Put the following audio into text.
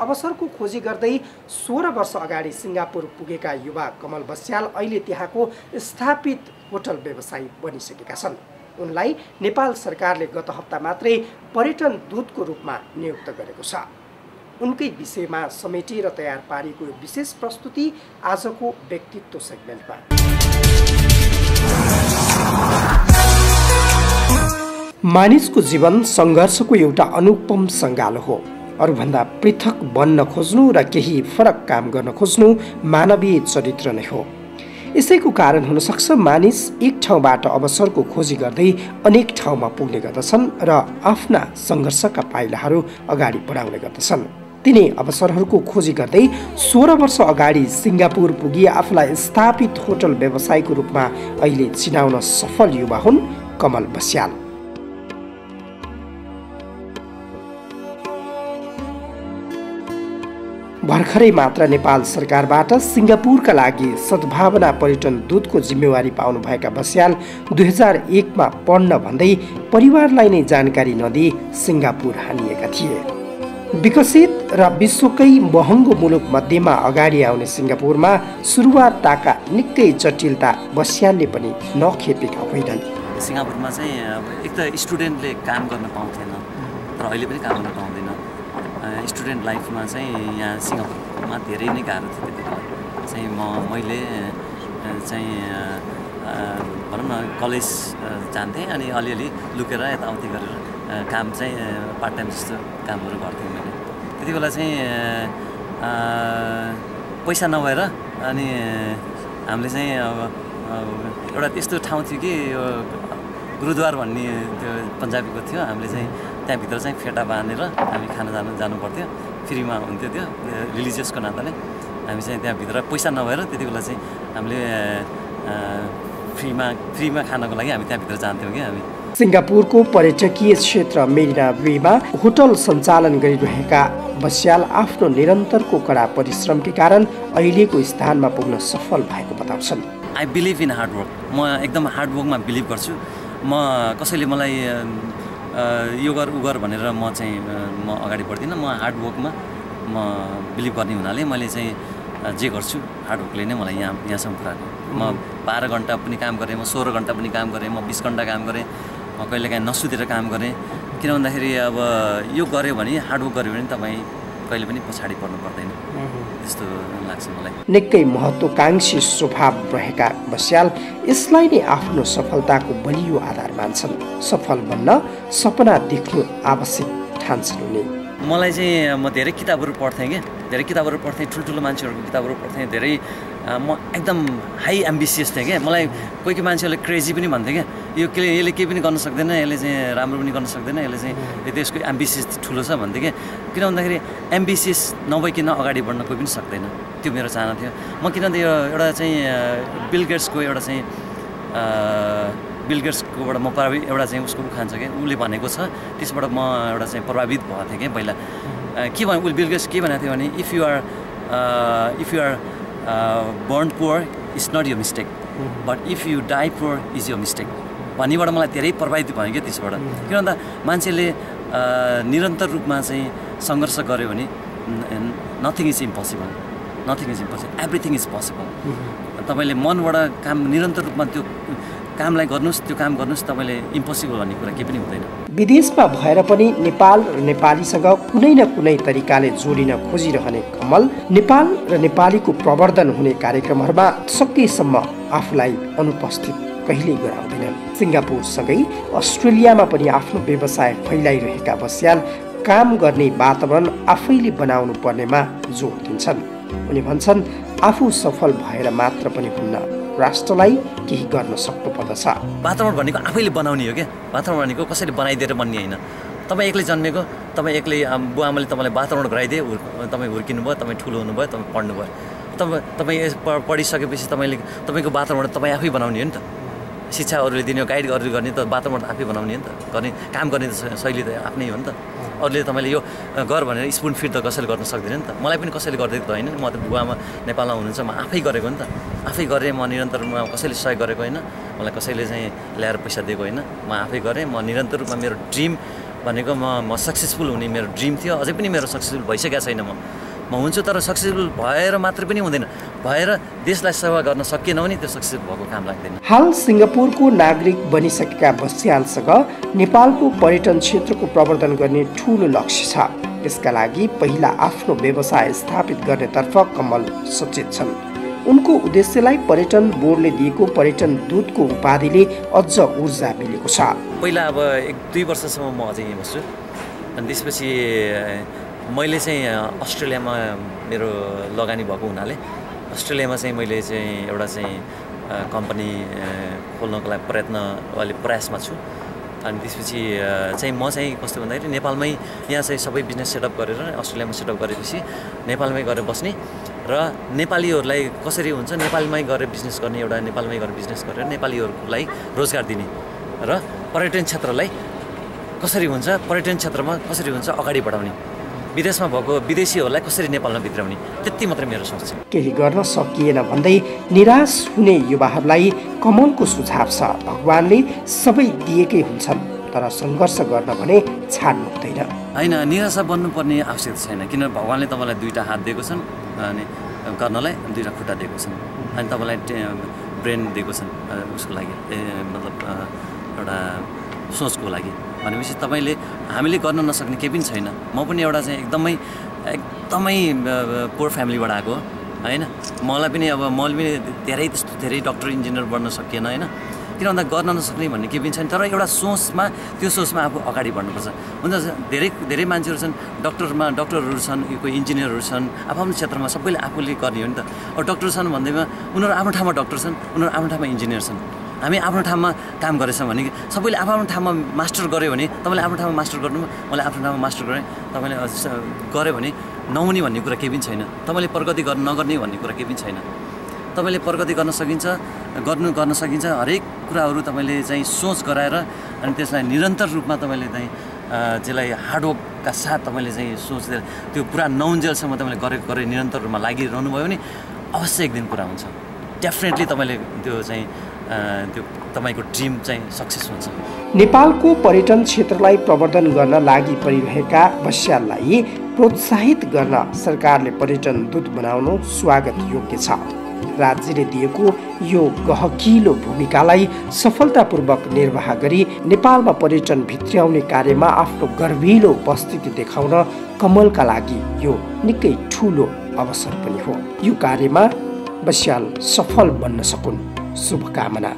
अवसरको खोजी गर्दै 16 वर्ष अगाडि सिङ्गापुर पुगेका युवा कमल बस्याल अहिले त्यहाँको स्थापित होटल व्यवसायी बनिसकेका छन्। उनलाई नेपाल सरकारले गत हप्ता मात्रै पर्यटन दूतको रूपमा नियुक्त गरेको छ। उनकै विषयमा समेटेर तयार पारेको विशेष प्रस्तुति आजको व्यक्तित्व सेगमेन्टमा। मानिसको जीवन सङ्घर्षको एउटा अनुपम सङ्गालो हो। अरूभन्दा पृथक बन्न खोज्नु र केही फरक काम गर्न खोज्नु मानवीय चरित्र नै हो। यसैको कारण हुनसक्छ मानिस एक ठाउँबाट अवसरको खोजी गर्दै अनेक ठाउँमा पुग्ने गर्दछन् र आफ्ना सङ्घर्षका पाइलाहरू अगाडि बढाउने गर्दछन्। तिनै अवसरहरूको खोजी गर्दै 16 वर्ष अगाडि सिङ्गापुर पुगी आफूलाई स्थापित होटल व्यवसायको रूपमा अहिले चिनाउन सफल युवा हुन् कमल बस्याल। भर्खरै मात्र नेपाल सरकारबाट सिङ्गापुरका लागि सद्भावना पर्यटन दूतको जिम्मेवारी पाउनुभएका बस्याल 2001मा पढ्न भन्दै परिवारलाई नै जानकारी नदिई सिङ्गापुर हानिएका थिए। विकसित र विश्वकै महँगो मुलुक मध्येमा अगाडि आउने सिङ्गापुरमा सुरुवातका निकै जटिलता बस्यालले पनि नखेपेका होइनन्। सिङ्गापुरमा चाहिँ एक त स्टुडेन्टले काम गर्न पाउँथेन, तर अहिले पनि काम गर्न पाउँदैन। स्टुडेन्ट लाइफमा चाहिँ यहाँ सिङ्गापुरमा धेरै नै गाह्रो थियो। त्यति बेला चाहिँ मैले चाहिँ भनौँ न कलेज जान्थेँ अनि अलिअलि लुकेर यताउति गरेर काम चाहिँ पार्ट टाइम जस्तो कामहरू गर्थेँ मैले। त्यति बेला चाहिँ पैसा नभएर अनि हामीले चाहिँ एउटा त्यस्तो ठाउँ थियो कि गुरुद्वार भन्ने त्यो पन्जाबीको थियो। हामीले चाहिँ त्यहाँभित्र चाहिँ फेटा बाँधेर हामी खाना जानु पर्थ्यो, फ्रीमा हुन्थ्यो त्यो रिलिजियसको नाताले। हामी चाहिँ त्यहाँभित्र पैसा नभएर त्यति बेला चाहिँ हामीले फ्रीमा खानको लागि हामी त्यहाँभित्र जान्थ्यौँ कि हामी। सिङ्गापुरको पर्यटकीय क्षेत्र मेरिना बेमा होटल सञ्चालन गरिरहेका बस्याल आफ्नो निरन्तरको कडा परिश्रमकै कारण अहिलेको स्थानमा पुग्न सफल भएको बताउँछन्। I believe in hard work. म एकदम हार्डवर्कमा बिलिभ गर्छु। म कसैले मलाई यो गर उ गर भनेर म अगाडि बढ्दिनँ। म हार्डवर्कमा म बिलिभ गर्ने हुनाले मैले चाहिँ जे गर्छु हार्डवर्कले नै मलाई यहाँसम्म पुऱ्याएको। म 12 घन्टा पनि काम गरेँ, म 16 घन्टा पनि काम गरेँ, म 20 घन्टा काम गरेँ, म कहिलेकाहीँ नसुतेर काम गरेँ। किन भन्दाखेरि अब यो गऱ्यो भने हार्डवर्क गऱ्यो भने तपाईँ कहिले पनि पछाडि पर्नु पर्दैन जस्तो लाग्छ मलाई। निकै महत्त्वकाङ्क्षी स्वभाव रहेका बस्याल यसलाई नै आफ्नो सफलताको बलियो आधार मान्छन्। सफल बन्न सपना देख्नु आवश्यक ठान्छन् उनी। मलाई चाहिँ म धेरै किताबहरू पढ्थेँ कि, धेरै किताबहरू पढ्थेँ, ठुल्ठुलो मान्छेहरूको किताबहरू पढ्थेँ। धेरै म एकदम हाई एम्बिसियस थिएँ क्या। मलाई कोही मान्छेहरूले क्रेजी पनि भन्थ्यो क्या, यसले केही पनि गर्न सक्दैन, यसले चाहिँ राम्रो पनि गर्न सक्दैन, यसले चाहिँ त्यसको एम्बिसियस ठुलो छ भन्थ्यो क्या। किन भन्दाखेरि एम्बिसियस नभइकन अगाडि बढ्न कोही पनि सक्दैन, त्यो मेरो चाहना थियो। म किन भन्दा यो एउटा चाहिँ बिल गेट्सको एउटा चाहिँ बिल गेट्सकोबाट म एउटा चाहिँ उसको खान्छ क्या, उसले भनेको छ त्यसबाट म एउटा चाहिँ प्रभावित भएको थिएँ क्या पहिला। के भने उसले बिल गेट्स के भनेको थियो भने if you are born poor is not your mistake, but if you die poor is your mistake भन्नेबाट मलाई धेरै प्रभावित भयो क्या त्यसबाट। किन भन्दा मान्छेले निरन्तर रूपमा चाहिँ सङ्घर्ष गर्यो भने nothing is impossible, everything is possible. तपाईँले मनबाट काम निरन्तर रूपमा त्यो कामलाई गर्नुहोस्, त्यो काम गर्नुहोस्, तपाईँले इम्पोसिबल भन्ने कुरा केही पनि हुँदैन। विदेशमा भएर पनि नेपाल र नेपालीसँग कुनै न कुनै तरिकाले जोडिन खोजिरहने कमल नेपाल र नेपालीको प्रवर्धन हुने कार्यक्रमहरूमा सकेसम्म आफूलाई अनुपस्थित कहिल्यै गराउँदैनन्। सिङ्गापुरसँगै अस्ट्रेलियामा पनि आफ्नो व्यवसाय फैलाइरहेका बस्याल काम गर्ने वातावरण आफैले बनाउनु पर्नेमा जोड दिन्छन्। उनी भन्छन् आफू सफल भएर मात्र पनि हुन्न, राष्ट्रलाई केही गर्न सक्नुपर्दछ। वातावरण भनेको आफैले बनाउने हो क्या। वातावरण भनेको कसैले बनाइदिएर बन्ने होइन। तपाईँ एक्लै जन्मेको, तपाईँ एक्लै बुवा आमाले तपाईँलाई वातावरण गराइदिए, तपाईँ हुर्किनु भयो, तपाईँ ठुलो हुनुभयो, तपाईँ पढ्नु भयो। तपाईँ पढिसकेपछि तपाईँको वातावरण तपाईँ आफै बनाउने हो नि त। शिक्षा अरूले दिने, गाइड अरूले गर्ने त वातावरण आफै बनाउने हो नि त। काम गर्ने शैली त आफ्नै हो नि त। अरूले तपाईँले यो गर भनेर स्पुन फिड त कसैले गर्न सक्दैन नि त। मलाई पनि कसैले गरिदिएको त होइन नि। म त बुवामा नेपालमा हुनुहुन्छ, म आफै गरेको नि त। आफै गरेँ, म निरन्तर रूपमा कसैले सहयोग गरेको होइन, मलाई कसैले चाहिँ ल्याएर पैसा दिएको होइन, म आफै गरेँ। म निरन्तर रूपमा मेरो ड्रिम भनेको म सक्सेसफुल हुने मेरो ड्रिम थियो। अझै पनि मेरो सक्सेसफुल भइसकेको छैन। म हुन्छु तर सक्सेसफुल भएर मात्र पनि हुँदैन, भएर देशलाई सेवा गर्न सकिएन भने त्यो सक्सेस भएको काम लाग्दैन। हाल सिङ्गापुरको नागरिक बनिसकेका बस्यालसँग नेपालको पर्यटन क्षेत्रको प्रवर्धन गर्ने ठूलो लक्ष्य छ। यसका लागि पहिला आफ्नो व्यवसाय स्थापित गर्नेतर्फ कमल सचेत छन्। उनको उद्देश्यलाई पर्यटन बोर्डले दिएको पर्यटन दूतको उपाधिले अझ ऊर्जा मिलेको छ। पहिला अब 1-2 वर्षसम्म म अझै यहीँ बस्छु, अनि त्यसपछि मैले चाहिँ अस्ट्रेलियामा मेरो लगानी भएको हुनाले अस्ट्रेलियामा चाहिँ मैले चाहिँ एउटा चाहिँ कम्पनी खोल्नको लागि प्रयासमा छु। अनि त्यसपछि चाहिँ म चाहिँ कस्तो भन्दाखेरि नेपालमै यहाँ चाहिँ सबै बिजनेस सेटअप गरेर अस्ट्रेलियामा सेटअप गरेपछि नेपालमै गएर बस्ने र नेपालीहरूलाई कसरी हुन्छ नेपालमै गएर बिजनेस गर्ने, एउटा नेपालमै गएर बिजनेस गरेर नेपालीहरूलाई रोजगार दिने र पर्यटन क्षेत्रलाई कसरी हुन्छ, पर्यटन क्षेत्रमा कसरी हुन्छ अगाडि बढाउने, विदेशमा भएको विदेशीहरूलाई कसरी नेपालमा भित्राउने, त्यति मात्रै मेरो सोच छ। केही गर्न सकिएन भन्दै निराश हुने युवाहरूलाई कमलको सुझाव छ। भगवानले सबै दिएकै हुन्छन्, तर सङ्घर्ष गर्न भने छाड्नु हुँदैन। होइन, निराशा बन्नुपर्ने आवश्यकता छैन, किन भगवानले तपाईँलाई 2टा हात दिएको छन् अनि गर्नलाई, 2टा खुट्टा दिएको छन्, अनि तपाईँलाई ब्रेन दिएको छन् उसको लागि, मतलब एउटा सोचको लागि। भनेपछि तपाईँले हामीले गर्न नसक्ने केही पनि छैन। म पनि एउटा चाहिँ एकदमै पोर फ्यामिलीबाट आएको होइन। मलाई पनि अब मैले पनि त्यस्तो धेरै डक्टर इन्जिनियर बन्न सकिएन होइन, किन भन्दा गर्न नसक्ने भन्ने केही पनि छैन। तर एउटा सोचमा, त्यो सोचमा आफू अगाडि बढ्नुपर्छ। हुन्छ, धेरै मान्छेहरू छन् डक्टरहरू छन्, कोही इन्जिनियरहरू छन्, आफ्नो क्षेत्रमा सबैले आफूले गर्ने हो नि त। अब डक्टर छन् भन्दैमा उनीहरू आफ्नो ठाउँमा डक्टर छन्, उनीहरू आफ्नो ठाउँमा इन्जिनियर छन्। हामी आफ्नो ठाउँमा काम गरेछौँ भने सबैले आफ्नो ठाउँमा मास्टर गऱ्यो भने, तपाईँले आफ्नो ठाउँमा मास्टर गर्नु, मलाई आफ्नो ठाउँमा मास्टर गरेँ, तपाईँले गऱ्यो भने नहुने भन्ने कुरा केही पनि छैन। तपाईँले प्रगति नगर्ने भन्ने कुरा केही पनि छैन। तपाईँले प्रगति गर्न सकिन्छ। हरेक कुराहरू तपाईँले चाहिँ सोच गराएर अनि त्यसलाई निरन्तर रूपमा तपाईँले चाहिँ त्यसलाई हार्डवर्कका साथ तपाईँले चाहिँ सोचेर त्यो पुरा नहुन्जेलसम्म तपाईँले गरे निरन्तर रूपमा लागिरहनु भयो भने अवश्य एक दिन पुरा हुन्छ। डेफिनेटली तपाईँले त्यो चाहिँ त्यो तपाईँको ड्रिम चाहिँ सक्सेस हुन्छ। नेपालको पर्यटन क्षेत्रलाई प्रवर्धन गर्न लागि परिरहेका बस्याललाई प्रोत्साहित गर्न सरकारले पर्यटन दूत बनाउनु स्वागत योग्य छ। राज्यले दिएको यो गहकिलो भूमिकालाई सफलतापूर्वक निर्वाह गरी नेपालमा पर्यटन भित्र्याउने कार्यमा आफ्नो गर्विलो उपस्थिति देखाउन कमलका लागि यो निकै ठूलो अवसर पनि हो। यो कार्यमा बस्याल सफल बन्न सकुन्, शुभकामना।